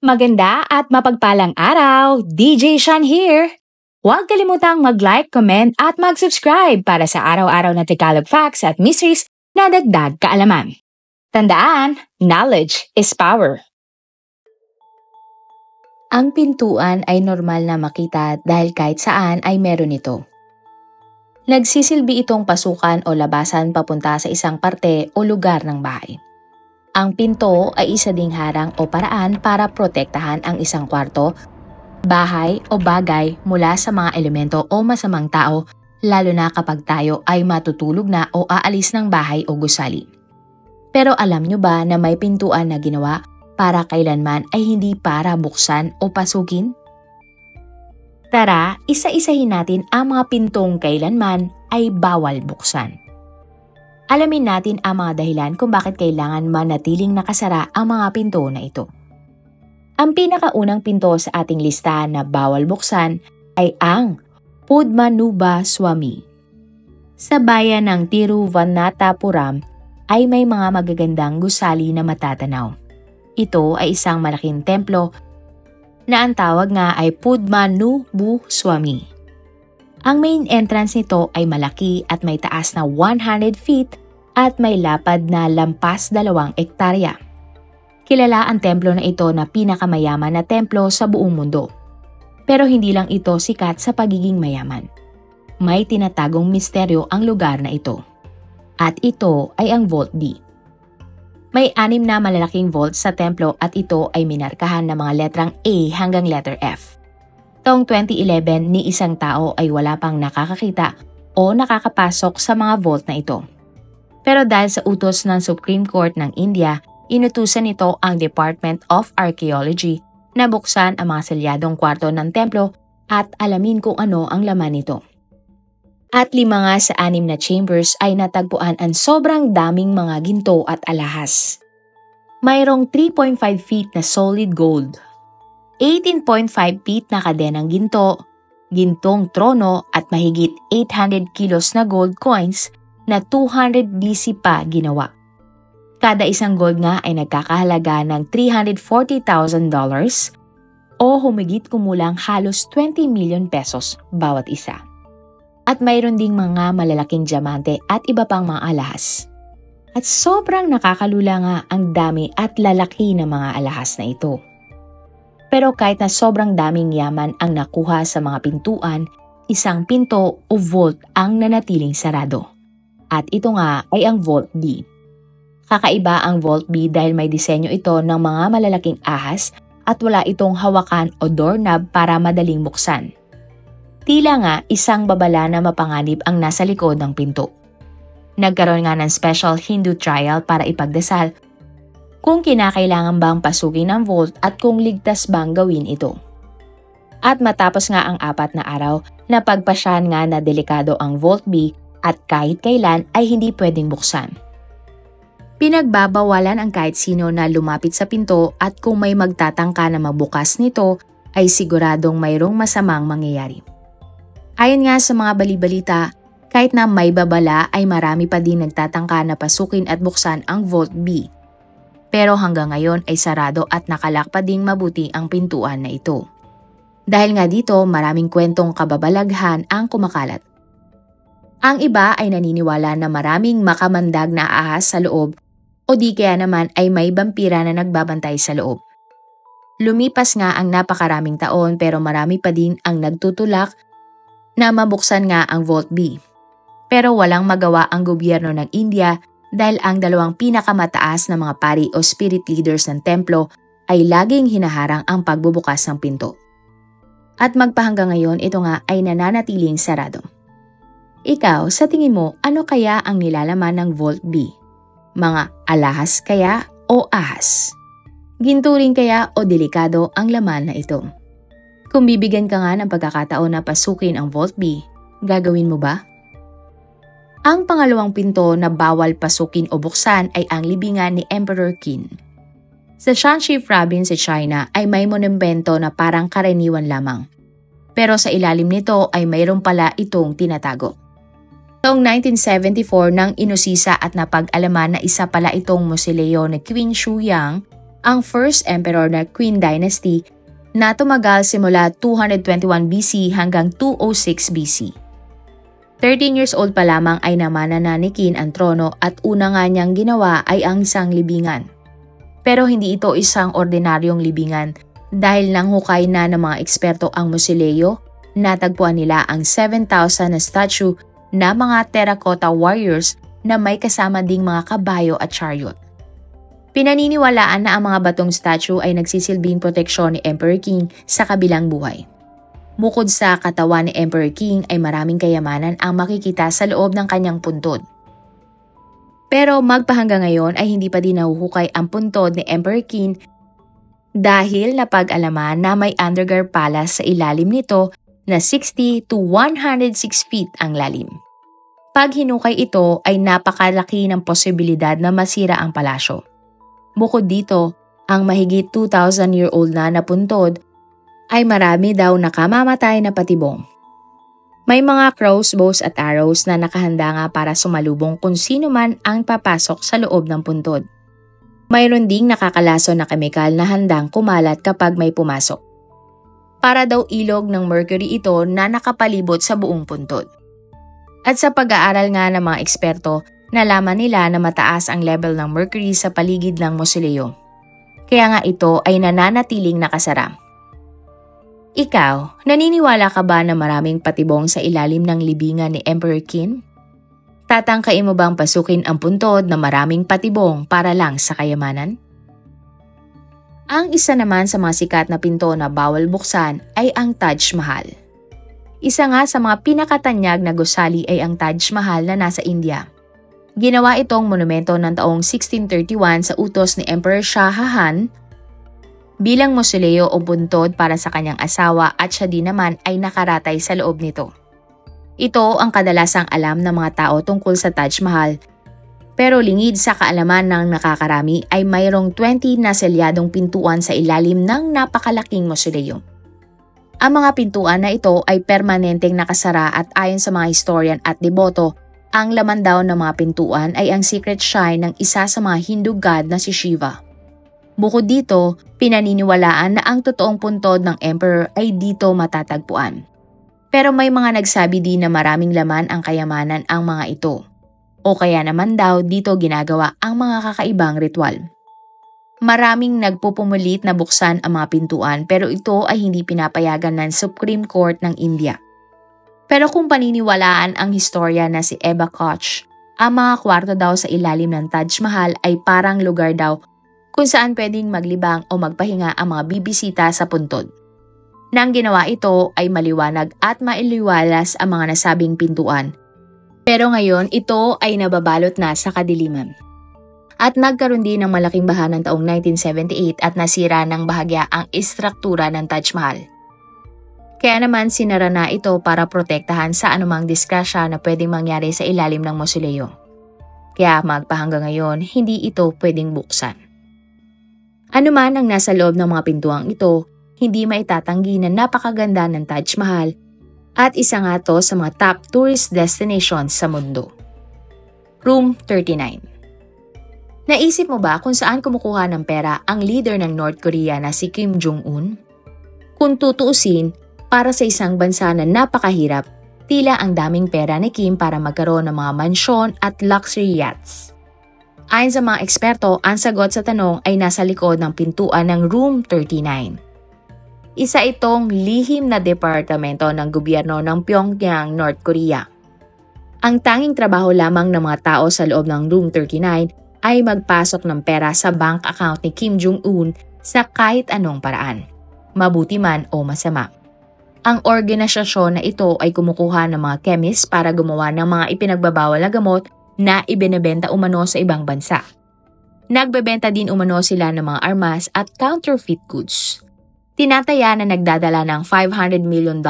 Maganda at mapagpalang araw! DJ Sean here! Huwag kalimutang mag-like, comment at mag-subscribe para sa araw-araw na Tagalog facts at mysteries na dagdag kaalaman. Tandaan, knowledge is power. Ang pintuan ay normal na makita dahil kahit saan ay meron ito. Nagsisilbi itong pasukan o labasan papunta sa isang parte o lugar ng bahay. Ang pinto ay isa ding harang o paraan para protektahan ang isang kwarto, bahay o bagay mula sa mga elemento o masamang tao, lalo na kapag tayo ay matutulog na o aalis ng bahay o gusali. Pero alam nyo ba na may pintuan na ginawa para kailanman ay hindi para buksan o pasukin? Tara, isa-isahin natin ang mga pintong kailanman ay bawal buksan. Alamin natin ang mga dahilan kung bakit kailangan manatiling nakasara ang mga pinto na ito. Ang pinakaunang pinto sa ating listahan na bawal buksan ay ang Padmanabhaswamy. Sa bayan ng Tiruvananthapuram ay may mga magagandang gusali na matatanaw. Ito ay isang malaking templo na ang tawag nga ay Padmanabhaswamy. Ang main entrance nito ay malaki at may taas na 100 feet at may lapad na lampas 2 ektarya. Kilala ang templo na ito na pinakamayaman na templo sa buong mundo. Pero hindi lang ito sikat sa pagiging mayaman. May tinatagong misteryo ang lugar na ito. At ito ay ang Vault B. May 6 na malalaking vault sa templo at ito ay minarkahan ng mga letrang A hanggang letter F. Taong 2011 ni isang tao ay wala pang nakakakita o nakakapasok sa mga vault na ito. Pero dahil sa utos ng Supreme Court ng India, inutusan nito ang Department of Archaeology na buksan ang mga selyadong kwarto ng templo at alamin kung ano ang laman nito. At 5 nga sa 6 na chambers ay natagpuan ang sobrang daming mga ginto at alahas. Mayroong 3.5 feet na solid gold, 18.5 feet na kadenang ginto, gintong trono at mahigit 800 kilos na gold coins na 200 BC pa ginawa. Kada isang gold nga ay nagkakahalaga ng $340,000 o humigit kumulang halos 20 million pesos bawat isa. At mayroon ding mga malalaking diamante at iba pang mga alahas. At sobrang nakakalula nga ang dami at lalaki ng mga alahas na ito. Pero kahit na sobrang daming yaman ang nakuha sa mga pintuan, isang pinto o vault ang nanatiling sarado. At ito nga ay ang Vault B. Kakaiba ang Vault B dahil may disenyo ito ng mga malalaking ahas at wala itong hawakan o doorknob para madaling buksan. Tila nga isang babala na mapanganib ang nasa likod ng pinto. Nagkaroon nga ng special Hindu trial para ipagdasal kung kinakailangan bang pasukin ang vault at kung ligtas bang gawin ito. At matapos nga ang 4 na araw, napagpasyahan nga na delikado ang Vault B at kahit kailan ay hindi pwedeng buksan. Pinagbabawalan ang kahit sino na lumapit sa pinto at kung may magtatangka na magbukas nito ay siguradong mayroong masamang mangyayari. Ayon nga sa mga balibalita, kahit na may babala ay marami pa din nagtatangka na pasukin at buksan ang Vault B. Pero hanggang ngayon ay sarado at nakalak pa ding mabuti ang pintuan na ito. Dahil nga dito maraming kwentong kababalaghan ang kumakalat. Ang iba ay naniniwala na maraming makamandag na ahas sa loob o di kaya naman ay may vampira na nagbabantay sa loob. Lumipas nga ang napakaraming taon pero marami pa din ang nagtutulak na mabuksan nga ang Vault B. Pero walang magawa ang gobyerno ng India dahil ang 2 pinakamataas na mga pari o spirit leaders ng templo ay laging hinaharang ang pagbubukas ng pinto. At magpahanggang ngayon ito nga ay nananatiling sarado. Ikaw, sa tingin mo, ano kaya ang nilalaman ng Vault B? Mga alahas kaya o ahas? Ginturing kaya o delikado ang laman na ito? Kung bibigyan ka nga ng pagkakataon na pasukin ang Vault B, gagawin mo ba? Ang pangalawang pinto na bawal pasukin o buksan ay ang libingan ni Emperor Qin. Sa Shanxi province sa China ay may monumento na parang karaniwan lamang. Pero sa ilalim nito ay mayroon pala itong tinatago. Taong 1974 nang inusisa at napag-alaman na isa pala itong mosileo ni Queen Shuyang ang first emperor na Qin Dynasty na tumagal simula 221 BC hanggang 206 BC. 13 years old pa lamang ay namana na ni Qin ang trono at una nga niyang ginawa ay ang isang libingan. Pero hindi ito isang ordinaryong libingan dahil nanghukay na ng mga eksperto ang mausoleo, natagpuan nila ang 7,000 na statue na mga terracotta warriors na may kasama ding mga kabayo at chariot. Pinaniniwalaan na ang mga batong statue ay nagsisilbing proteksyon ni Emperor Qin sa kabilang buhay. Bukod sa katawan ni Emperor Qin ay maraming kayamanan ang makikita sa loob ng kanyang puntod. Pero magpahanggang ngayon ay hindi pa din nahuhukay ang puntod ni Emperor Qin dahil napag-alaman na may underground palace sa ilalim nito na 60 to 106 feet ang lalim. Pag hinukay ito ay napakalaki ng posibilidad na masira ang palasyo. Bukod dito, ang mahigit 2,000-year-old na puntod ay marami daw nakamamatay na patibong. May mga crossbows at arrows na nakahanda nga para sumalubong kung sino man ang papasok sa loob ng puntod. Mayroon ding nakakalaso na kemikal na handang kumalat kapag may pumasok. Para daw ilog ng mercury ito na nakapalibot sa buong puntod. At sa pag-aaral nga ng mga eksperto, nalaman nila na mataas ang level ng mercury sa paligid ng mausoleo. Kaya nga ito ay nananatiling nakasara. Ikaw, naniniwala ka ba na maraming patibong sa ilalim ng libingan ni Emperor Qin? Tatangkain mo bang pasukin ang puntod na maraming patibong para lang sa kayamanan? Ang isa naman sa mga sikat na pinto na bawal buksan ay ang Taj Mahal. Isa nga sa mga pinakatanyag na gusali ay ang Taj Mahal na nasa India. Ginawa itong monumento ng taong 1631 sa utos ni Emperor Shah Jahan bilang mausoleo o puntod para sa kanyang asawa at siya din naman ay nakaratay sa loob nito. Ito ang kadalasang alam ng mga tao tungkol sa Taj Mahal. Pero lingid sa kaalaman ng nakakarami ay mayroong 20 na selyadong pintuan sa ilalim ng napakalaking mausoleo. Ang mga pintuan na ito ay permanenteng nakasara at ayon sa mga historian at deboto, ang laman daw ng mga pintuan ay ang secret shrine ng isa sa mga Hindu god na si Shiva. Bukod dito, pinaniniwalaan na ang totoong puntod ng emperor ay dito matatagpuan. Pero may mga nagsabi din na maraming laman ang kayamanan ang mga ito. O kaya naman daw dito ginagawa ang mga kakaibang ritual. Maraming nagpupumulit na buksan ang mga pintuan pero ito ay hindi pinapayagan ng Supreme Court ng India. Pero kung paniniwalaan ang historia na si Eva Koch, ang mga kwarto daw sa ilalim ng Taj Mahal ay parang lugar daw kung saan pwedeng maglibang o magpahinga ang mga bibisita sa puntod. Nang ginawa ito ay maliwanag at mailiwalas ang mga nasabing pintuan. Pero ngayon ito ay nababalot na sa kadiliman. At nagkaroon din ng malaking baha ng taong 1978 at nasira ng bahagya ang istruktura ng Taj Mahal. Kaya naman sinara na ito para protektahan sa anumang disgrasya na pwedeng mangyari sa ilalim ng mausoleo. Kaya magpahanggang ngayon, hindi ito pwedeng buksan. Ano man ang nasa loob ng mga pintuang ito, hindi maitatanggi na napakaganda ng Taj Mahal at isa nga to sa mga top tourist destinations sa mundo. Room 39. Naisip mo ba kung saan kumukuha ng pera ang leader ng North Korea na si Kim Jong-un? Kung tutuusin, para sa isang bansa na napakahirap, tila ang daming pera ni Kim para magkaroon ng mga mansyon at luxury yachts. Ayon sa mga eksperto, ang sagot sa tanong ay nasa likod ng pintuan ng Room 39. Isa itong lihim na departamento ng gobyerno ng Pyongyang, North Korea. Ang tanging trabaho lamang ng mga tao sa loob ng Room 39 ay magpasok ng pera sa bank account ni Kim Jong-un sa kahit anong paraan, mabuti man o masama. Ang organisasyon na ito ay kumukuha ng mga chemist para gumawa ng mga ipinagbabawal na gamot na ibinebenta umano sa ibang bansa. Nagbebenta din umano sila ng mga armas at counterfeit goods. Tinataya na nagdadala ng $500 million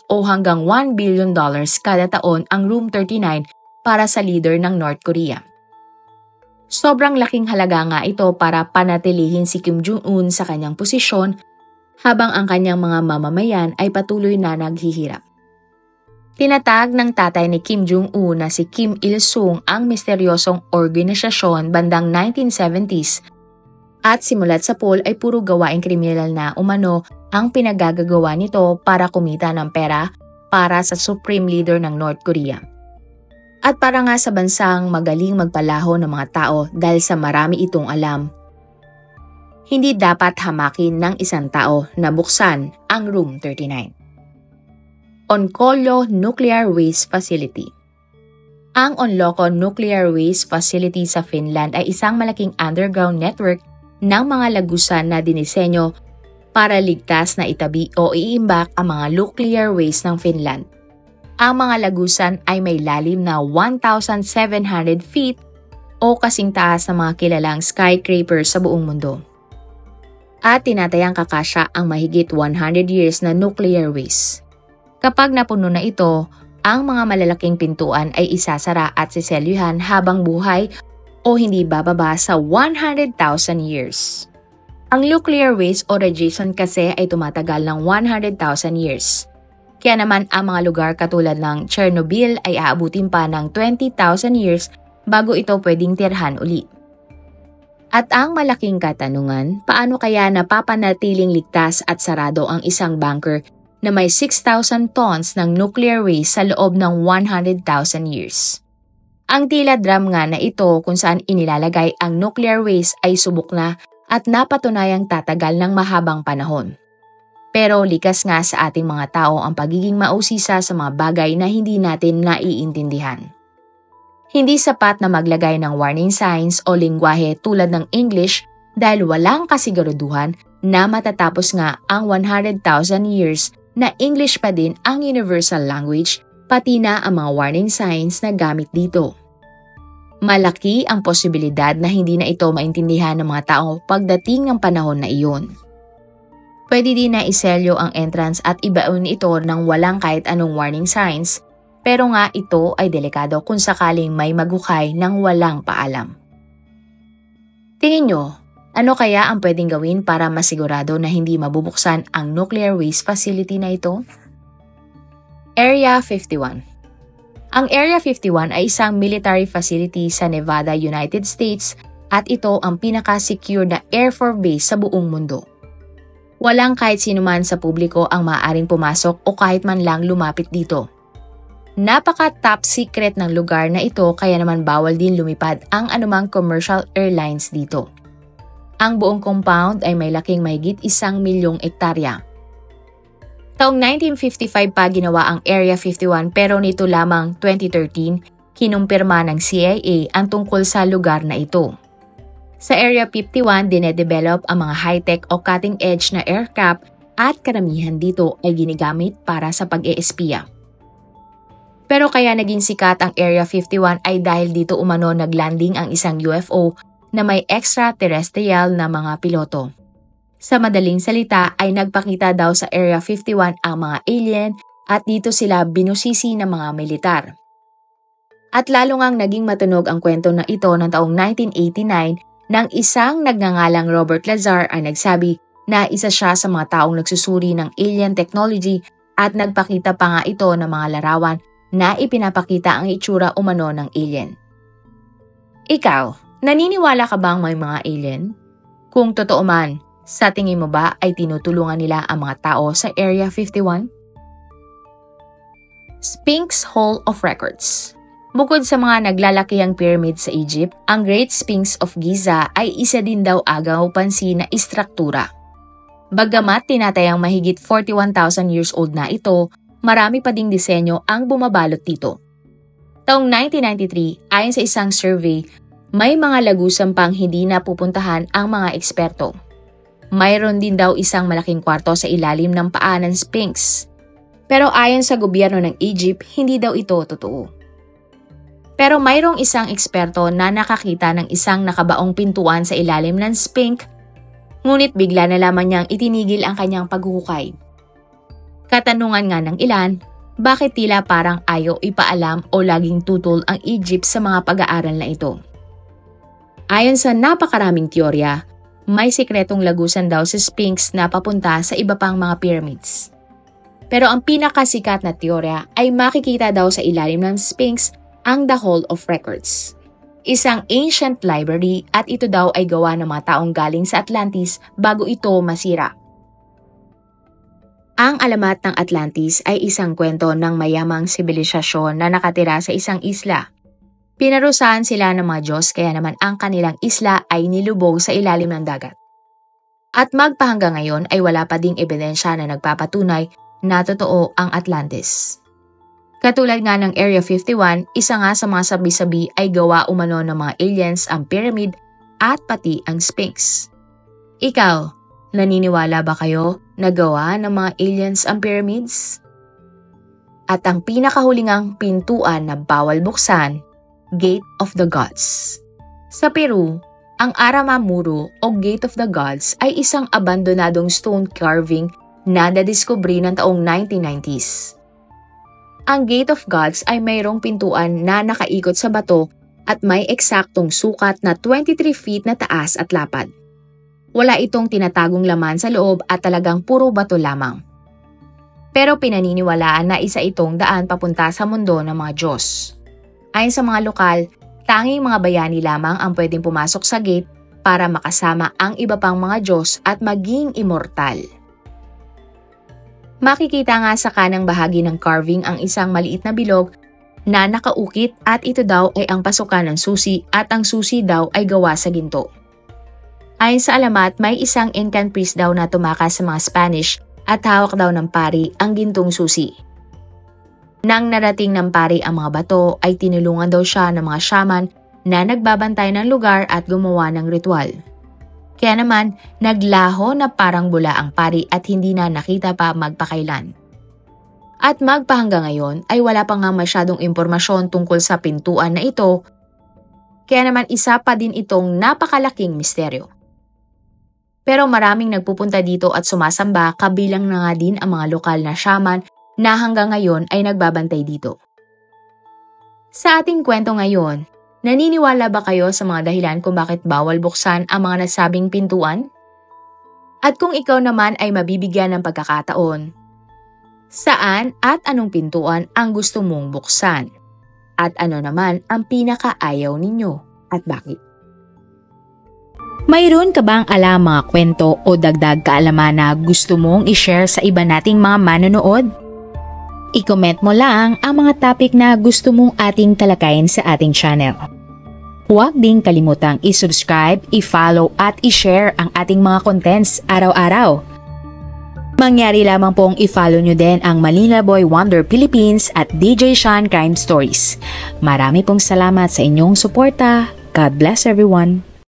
o hanggang $1 billion kada taon ang Room 39 para sa leader ng North Korea. Sobrang laking halaga nga ito para panatilihin si Kim Jong-un sa kanyang posisyon habang ang kanyang mga mamamayan ay patuloy na naghihirap. Tinatag ng tatay ni Kim Jong-un na si Kim Il-sung ang misteryosong organisasyon bandang 1970s At simulat sa pool ay puro gawaing kriminal na umano ang pinagagagawa nito para kumita ng pera para sa Supreme Leader ng North Korea. At para nga sa bansang magaling magpalaho ng mga tao dahil sa marami itong alam, hindi dapat hamakin ng isang tao na buksan ang Room 39. Oncollo Nuclear Waste Facility. Ang Onloko Nuclear Waste Facility sa Finland ay isang malaking underground network ng mga lagusan na dinisenyo para ligtas na itabi o iimbak ang mga nuclear waste ng Finland. Ang mga lagusan ay may lalim na 1,700 feet o kasing taas ng mga kilalang skyscraper sa buong mundo. At tinatayang kakasya ang mahigit 100 years na nuclear waste. Kapag napuno na ito, ang mga malalaking pintuan ay isasara at siselyuhan habang buhay o hindi bababa sa 100,000 years. Ang nuclear waste o radiation kasi ay tumatagal ng 100,000 years. Kaya naman ang mga lugar katulad ng Chernobyl ay aabutin pa ng 20,000 years bago ito pwedeng tirhan uli. At ang malaking katanungan, paano kaya napapanatiling ligtas at sarado ang isang bunker na may 6,000 tons ng nuclear waste sa loob ng 100,000 years? Ang tila drum nga na ito kung saan inilalagay ang nuclear waste ay subok na at napatunayang tatagal ng mahabang panahon. Pero likas nga sa ating mga tao ang pagiging mausisa sa mga bagay na hindi natin naiintindihan. Hindi sapat na maglagay ng warning signs o lingwahe tulad ng English dahil walang kasiguraduhan na matatapos nga ang 100,000 years na English pa din ang universal language pati na ang mga warning signs na gamit dito. Malaki ang posibilidad na hindi na ito maintindihan ng mga tao pagdating ng panahon na iyon. Pwede din na iselyo ang entrance at ibaon ito ng walang kahit anong warning signs, pero nga ito ay delikado kung sakaling may maghukay ng walang paalam. Tingin nyo, ano kaya ang pwedeng gawin para masigurado na hindi mabubuksan ang nuclear waste facility na ito? Area 51. Ang Area 51 ay isang military facility sa Nevada, United States at ito ang pinaka-secure na Air Force base sa buong mundo. Walang kahit sinuman sa publiko ang maaaring pumasok o kahit man lang lumapit dito. Napaka-top secret ng lugar na ito kaya naman bawal din lumipad ang anumang commercial airlines dito. Ang buong compound ay may laking mahigit 1,000,000 hektarya. Taong 1955 pa ginawa ang Area 51 pero nito lamang 2013, kinumpirma ng CIA ang tungkol sa lugar na ito. Sa Area 51, dinedevelop ang mga high-tech o cutting-edge na aircraft at karamihan dito ay ginagamit para sa pag-eespiya. Pero kaya naging sikat ang Area 51 ay dahil dito umano naglanding ang isang UFO na may extraterrestrial na mga piloto. Sa madaling salita ay nagpakita daw sa Area 51 ang mga alien at dito sila binusisi ng mga militar. At lalo ngang naging matunog ang kwento na ito ng taong 1989 nang isang nagngangalang Robert Lazar ay nagsabi na isa siya sa mga taong nagsusuri ng alien technology at nagpakita pa nga ito ng mga larawan na ipinapakita ang itsura umano ng alien. Ikaw, naniniwala ka bang may mga alien? Kung totoo man, sa tingin mo ba ay tinutulungan nila ang mga tao sa Area 51? Sphinx Hall of Records. Bukod sa mga naglalakihang pyramid sa Egypt, ang Great Sphinx of Giza ay isa din daw agaw pansin na istruktura. Bagamat tinatayang mahigit 41,000 years old na ito, marami pa ding disenyo ang bumabalot dito. Taong 1993, ayon sa isang survey, may mga lagusan pang hindi napupuntahan ang mga eksperto. Mayroon din daw isang malaking kwarto sa ilalim ng paa ng Sphinx. Pero ayon sa gobyerno ng Egypt, hindi daw ito totoo. Pero mayroong isang eksperto na nakakita ng isang nakabaong pintuan sa ilalim ng Sphinx, ngunit bigla na lamang niyang itinigil ang kanyang paghuhukay. Katanungan nga ng ilan, bakit tila parang ayaw ipaalam o laging tutol ang Egypt sa mga pag-aaral na ito? Ayon sa napakaraming teorya, may sikretong lagusan daw sa Sphinx na papunta sa iba pang mga pyramids. Pero ang pinakasikat na teorya ay makikita daw sa ilalim ng Sphinx ang The Hall of Records. isang ancient library at ito daw ay gawa ng mga taong galing sa Atlantis bago ito masira. Ang alamat ng Atlantis ay isang kwento ng mayamang sibilisasyon na nakatira sa isang isla. Pinarusahan sila ng mga Diyos kaya naman ang kanilang isla ay nilubog sa ilalim ng dagat. At magpahanggang ngayon ay wala pa ding ebidensya na nagpapatunay na totoo ang Atlantis. Katulad nga ng Area 51, isa nga sa mga sabi-sabi ay gawa umano ng mga aliens ang pyramid at pati ang Sphinx. Ikaw, naniniwala ba kayo na gawa ng mga aliens ang pyramids? At ang pinakahulingang pintuan na bawal buksan, Gate of the Gods. Sa Peru, ang Aramamuro o Gate of the Gods ay isang abandonadong stone carving na nadiskubre ng taong 1990s. Ang Gate of Gods ay mayroong pintuan na nakaikot sa bato at may eksaktong sukat na 23 feet na taas at lapad. Wala itong tinatagong laman sa loob at talagang puro bato lamang. Pero pinaniniwalaan na isa itong daan papunta sa mundo ng mga Diyos. Ayon sa mga lokal, tanging mga bayani lamang ang pwedeng pumasok sa gate para makasama ang iba pang mga Diyos at maging immortal. Makikita nga sa kanang bahagi ng carving ang isang maliit na bilog na nakaukit at ito daw ay ang pasukan ng susi at ang susi daw ay gawa sa ginto. Ayon sa alamat, may isang Incan priest daw na tumakas sa mga Spanish at hawak daw ng pari ang gintong susi. Nang narating ng pari ang mga bato ay tinulungan daw siya ng mga shaman na nagbabantay ng lugar at gumawa ng ritual. Kaya naman, naglaho na parang bula ang pari at hindi na nakita pa magpakailan. At magpahanggang ngayon ay wala pa nga masyadong impormasyon tungkol sa pintuan na ito, kaya naman isa pa din itong napakalaking misteryo. Pero maraming nagpupunta dito at sumasamba kabilang na nga din ang mga lokal na shaman na hanggang ngayon ay nagbabantay dito. Sa ating kwento ngayon, naniniwala ba kayo sa mga dahilan kung bakit bawal buksan ang mga nasabing pintuan? At kung ikaw naman ay mabibigyan ng pagkakataon, saan at anong pintuan ang gusto mong buksan? At ano naman ang pinakaayaw ninyo at bakit? Mayroon ka bang alam mga kwento o dagdag kaalaman na gusto mong i-share sa iba nating mga manonood? I-comment mo lang ang mga topic na gusto mong ating talakayin sa ating channel. Huwag ding kalimutang i-subscribe, i-follow at i-share ang ating mga contents araw-araw. Mangyari lamang pong i-follow nyo din ang Manila Boy Wonder Philippines at DJ Sean Crime Stories. Marami pong salamat sa inyong suporta. God bless everyone!